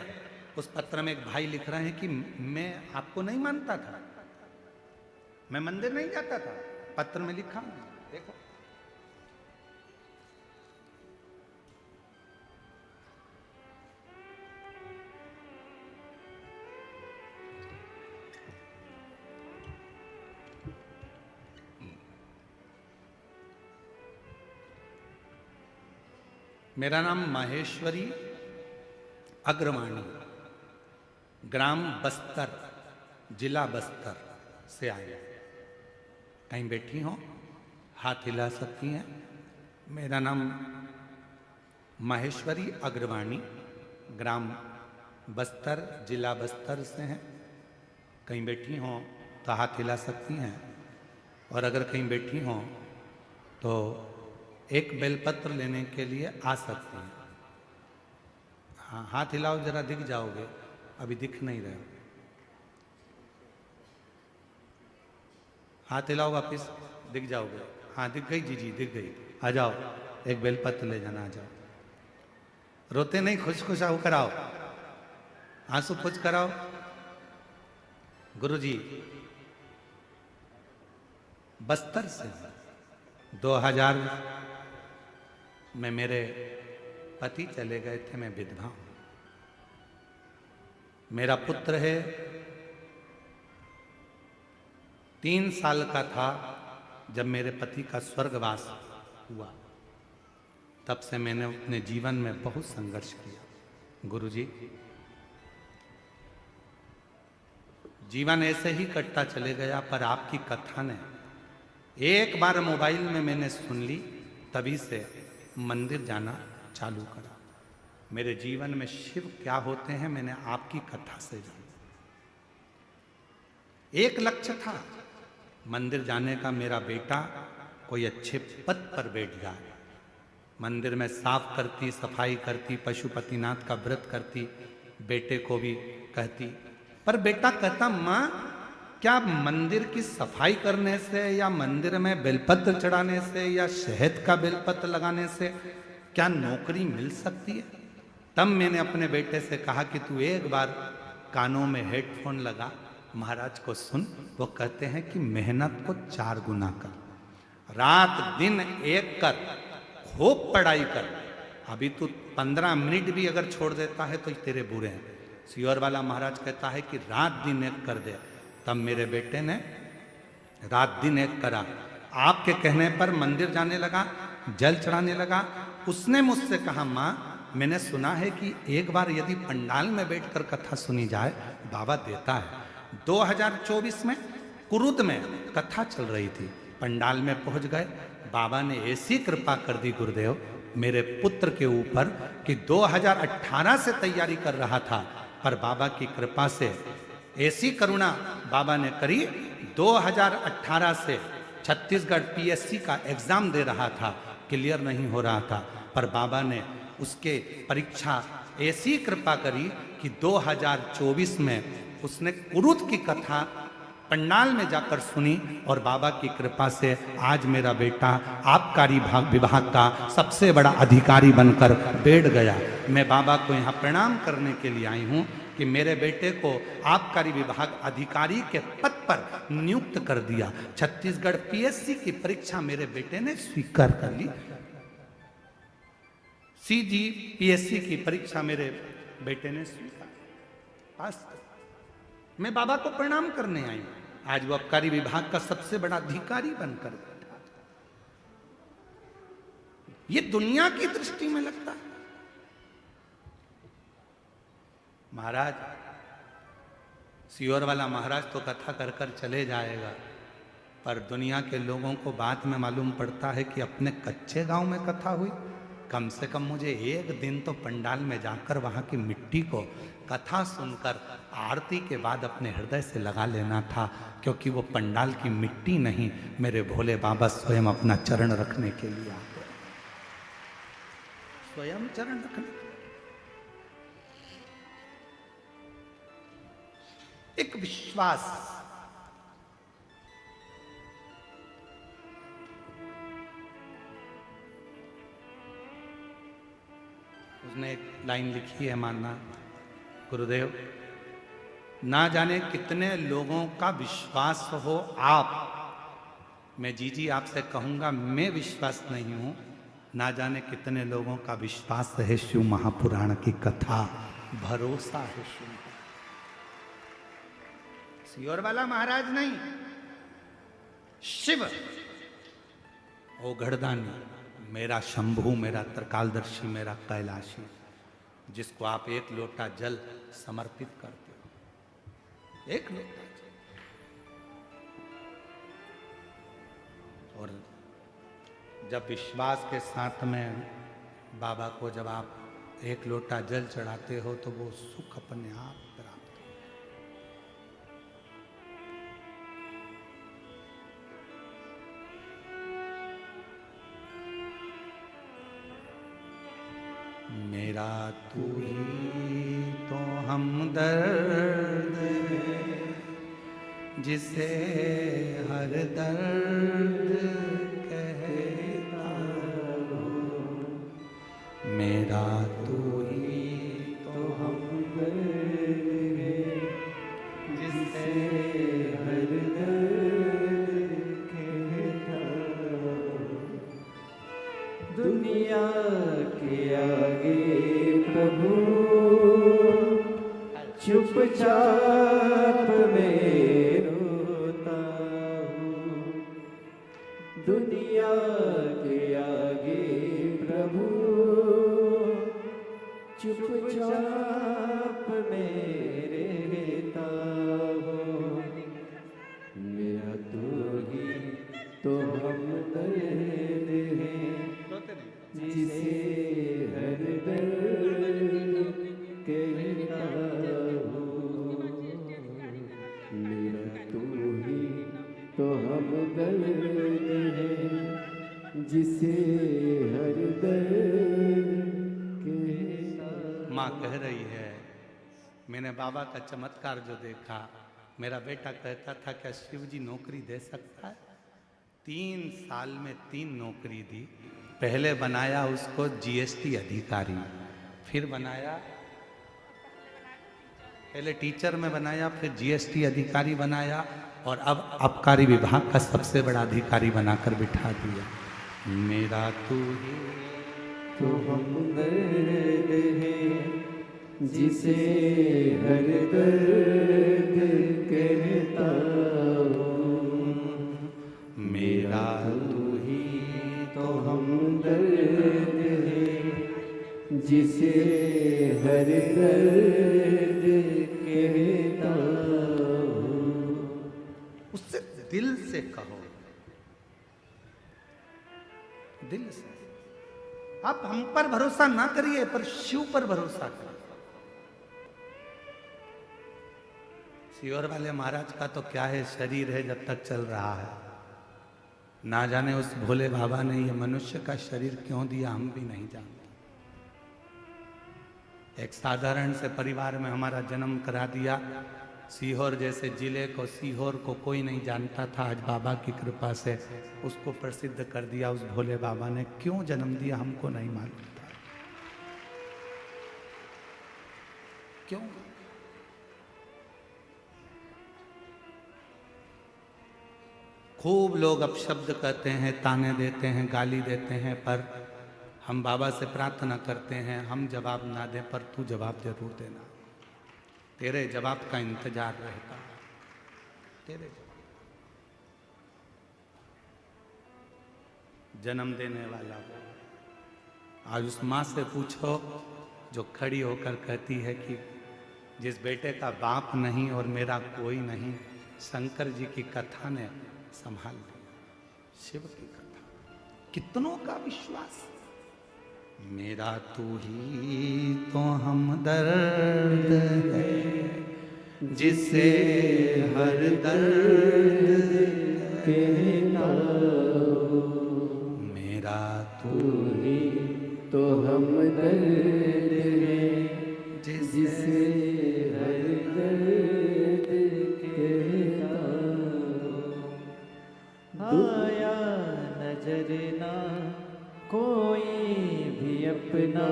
Speaker 1: उस पत्र में एक भाई लिख रहे हैं कि मैं आपको नहीं मानता था, मैं मंदिर नहीं जाता था। पत्र में लिखा, देखो, मेरा नाम माहेश्वरी अग्रवाणी, ग्राम बस्तर, जिला बस्तर से आया। कहीं बैठी हो, हाथ हिला सकती हैं। मेरा नाम माहेश्वरी अग्रवाणी, ग्राम बस्तर, जिला बस्तर से हैं। कहीं बैठी हो तो हाथ हिला सकती हैं, और अगर कहीं बैठी हो तो एक बेलपत्र लेने के लिए आ सकती हैं। हाँ, हाथ हिलाओ जरा, दिख जाओगे, अभी दिख नहीं रहे। हाथ हिलाओ वापिस, दिख जाओगे। हाँ, दिख गई जी, जी दिख गई। आ जाओ, एक बेलपत्र ले जाना, आ जाओ। रोते नहीं, खुश खुश आओ, कराओ, आंसू खुश कराओ। गुरुजी बस्तर से 2000 में मेरे पति चले गए थे, मैं विधवा हूं। मेरा पुत्र है, 3 साल का था जब मेरे पति का स्वर्गवास हुआ। तब से मैंने अपने जीवन में बहुत संघर्ष किया। गुरुजी, जीवन ऐसे ही कटता चले गया, पर आपकी कथा ने, एक बार मोबाइल में मैंने सुन ली, तभी से मंदिर जाना चालू करा। मेरे जीवन में शिव क्या होते हैं मैंने आपकी कथा से जाना। एक लक्ष्य था, मंदिर जाने का, मेरा बेटा कोई अच्छे पद पर बैठ जाए। मंदिर में साफ करती, सफाई करती, पशुपतिनाथ का व्रत करती, बेटे को भी कहती। पर बेटा कहता, माँ क्या मंदिर की सफाई करने से, या मंदिर में बेलपत्र चढ़ाने से, या शहद का बेलपत्र लगाने से क्या नौकरी मिल सकती है? तब मैंने अपने बेटे से कहा कि तू एक बार कानों में हेडफोन लगा, महाराज को सुन। वो कहते हैं कि मेहनत को 4 गुना कर, रात दिन एक कर, खूब पढ़ाई कर। अभी तू 15 मिनट भी अगर छोड़ देता है तो तेरे बुरे हैं। सियोर वाला महाराज कहता है कि रात दिन एक कर दे। तब मेरे बेटे ने रात दिन एक करा। आपके कहने पर मंदिर जाने लगा, जल चढ़ाने लगा। उसने मुझसे कहा, माँ मैंने सुना है कि एक बार यदि पंडाल में बैठकर कथा सुनी जाए, बाबा देता है। 2024 में कुरुद में कथा चल रही थी, पंडाल में पहुंच गए। बाबा ने ऐसी कृपा कर दी गुरुदेव मेरे पुत्र के ऊपर कि 2018 से तैयारी कर रहा था, पर बाबा की कृपा से ऐसी करुणा बाबा ने करी। 2018 से छत्तीसगढ़ पीएससी का एग्जाम दे रहा था, क्लियर नहीं हो रहा था, पर बाबा ने उसके परीक्षा ऐसी कृपा करी कि 2024 में उसने कुरुद की कथा पंडाल में जाकर सुनी, और बाबा की कृपा से आज मेरा बेटा आबकारी विभाग का सबसे बड़ा अधिकारी बनकर बैठ गया। मैं बाबा को यहाँ प्रणाम करने के लिए आई हूँ कि मेरे बेटे को आबकारी विभाग अधिकारी के पद पर नियुक्त कर दिया। छत्तीसगढ़ पीएससी की परीक्षा मेरे बेटे ने स्वीकार कर ली। सीजी पीएससी की परीक्षा मेरे बेटे ने स्वीकार पास। मैं बाबा को प्रणाम करने आई हूं। आज वो आबकारी विभाग का सबसे बड़ा अधिकारी बनकर बैठा। ये दुनिया की दृष्टि में लगता है। महाराज सियोर वाला महाराज तो कथा कर कर चले जाएगा, पर दुनिया के लोगों को बाद में मालूम पड़ता है कि अपने कच्चे गांव में कथा हुई। कम से कम मुझे एक दिन तो पंडाल में जाकर वहाँ की मिट्टी को कथा सुनकर आरती के बाद अपने हृदय से लगा लेना था, क्योंकि वो पंडाल की मिट्टी नहीं, मेरे भोले बाबा स्वयं अपना चरण रखने के लिए आते, स्वयं चरण रखने। एक विश्वास, उसने एक लाइन लिखी है, मानना गुरुदेव, ना जाने कितने लोगों का विश्वास हो आप, मैं जी आपसे कहूंगा मैं विश्वास नहीं हूं, ना जाने कितने लोगों का विश्वास है शिव महापुराण की कथा, भरोसा है शिव। सियोर वाला महाराज नहीं, शिव ओ गढ़दानी, मेरा शंभू, मेरा त्रिकालदर्शी, मेरा कैलाशी, जिसको आप एक लोटा जल समर्पित करते हो, एक लोटा जल। और जब विश्वास के साथ में बाबा को जब आप एक लोटा जल चढ़ाते हो तो वो सुख अपने आप प्राप्त हो। मेरा तू ही तो हमदर्द है, जिसे हर दर्द कहता हूँ, मेरा तू ही तो हमदर्द है, जिसे हर दर्द कहता हूँ। दुनिया के आगे प्रभु चुपचाप में रोता हूँ, दुनिया के आगे प्रभु चुपचाप में रहता हूँ, मेरा तो ही तो हमदर्द है, जिसे हर दर्द कहता हूँ, मेरा तू ही तो हमदर्द है, जिसे हर दर्द कहता। माँ कह रही है, मैंने बाबा का चमत्कार जो देखा, मेरा बेटा कहता था क्या शिव जी नौकरी दे सकता है? 3 साल में 3 नौकरी दी। पहले बनाया उसको जीएसटी अधिकारी, फिर बनाया, पहले टीचर में बनाया, फिर जीएसटी अधिकारी बनाया, और अब आबकारी विभाग का सबसे बड़ा अधिकारी बनाकर बिठा दिया। मेरा तू ही तो हमदर्द है, जिसे हर दर्द कहता हूँ, मेरा तू ही तो हमदर्द है, जिसे हर दर्द कहता हूँ। उससे दिल से कहो, दिल से। आप हम पर भरोसा ना करिए, पर शिव पर भरोसा करिए। सियोर वाले महाराज का तो क्या है, शरीर है जब तक चल रहा है, ना जाने उस भोले बाबा ने ये मनुष्य का शरीर क्यों दिया, हम भी नहीं जानते। एक साधारण से परिवार में हमारा जन्म करा दिया, सीहोर जैसे जिले को, सीहोर को कोई नहीं जानता था, आज बाबा की कृपा से उसको प्रसिद्ध कर दिया। उस भोले बाबा ने क्यों जन्म दिया हमको नहीं मालूम था, क्यों। खूब लोग अपशब्द कहते हैं, ताने देते हैं, गाली देते हैं, पर हम बाबा से प्रार्थना करते हैं, हम जवाब ना दें पर तू जवाब जरूर देना, तेरे जवाब का इंतजार रहता है, तेरे जवाब। जन्म देने वाला हो, आज उस माँ से पूछो जो खड़ी होकर कहती है कि जिस बेटे का बाप नहीं और मेरा कोई नहीं, शंकर जी की कथा ने संभाल लिया, शिव की कथा। कितनों का विश्वास, मेरा तू ही तो हमदर्द है, जिसे हर दर्द कहता हूँ। मेरा तू ही
Speaker 2: तो हमदर्द है, जिसे हर दर्द कहता हूँ। आया नजर ना कोई भी अपना,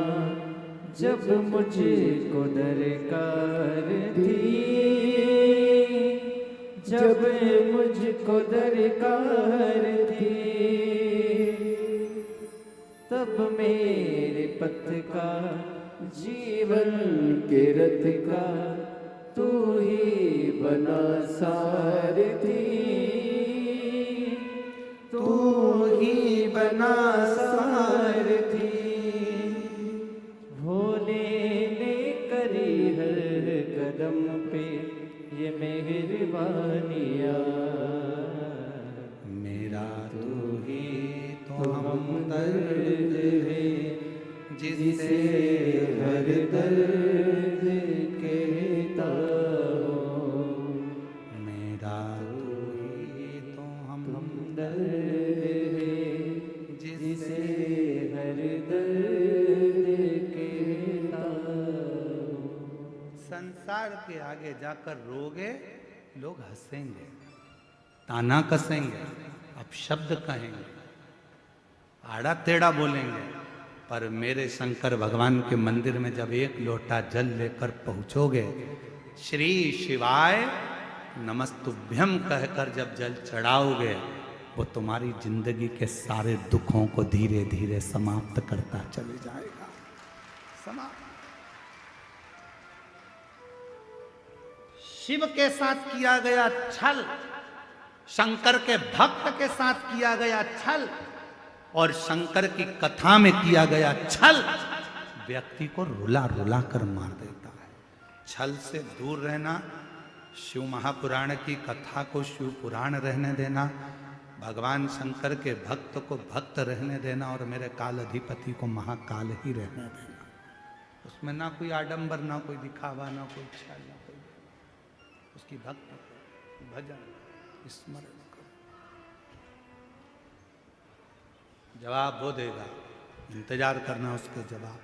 Speaker 2: जब मुझको दरकार थी, जब मुझको दरकार थी, तब मेरे पथ का जीवन के रथ का तू ही बना सारथी, तू ही बना सारथी। भोले ने करी हर कदम पे ये मेहरबानियाँ,
Speaker 1: मेरा तू ही तो हमदर्द है, जिसे
Speaker 2: हर दर्द कहता हूँ।
Speaker 1: मेरा तू ही तो
Speaker 2: हमदर्द है,
Speaker 1: जिसे
Speaker 2: हर दर्द कहता हूँ।
Speaker 1: संसार के आगे जाकर रोगे, लोग हंसेंगे, ताना कसेंगे, अपशब्द कहेंगे, आड़ा टेढ़ा बोलेंगे, पर मेरे शंकर भगवान के मंदिर में जब एक लोटा जल लेकर पहुंचोगे, श्री शिवाय नमस्तुभ्यम कहकर जब जल चढ़ाओगे, वो तुम्हारी जिंदगी के सारे दुखों को धीरे धीरे समाप्त करता चले जाएगा। समाप्त। शिव के साथ किया गया छल, शंकर के भक्त के साथ किया गया छल, और शंकर की कथा में किया गया छल व्यक्ति को रुला रुला कर मार देता है। छल से दूर रहना, शिव महापुराण की कथा को शिव पुराण रहने देना, भगवान शंकर के भक्त को भक्त रहने देना, और मेरे काल अधिपति को महाकाल ही रहने देना। उसमें ना कोई आडंबर, ना कोई दिखावा, ना कोई छल, ना कोई, उसकी भक्त भजन स्मरण करो। जवाब वो देगा, इंतजार करना उसके जवाब।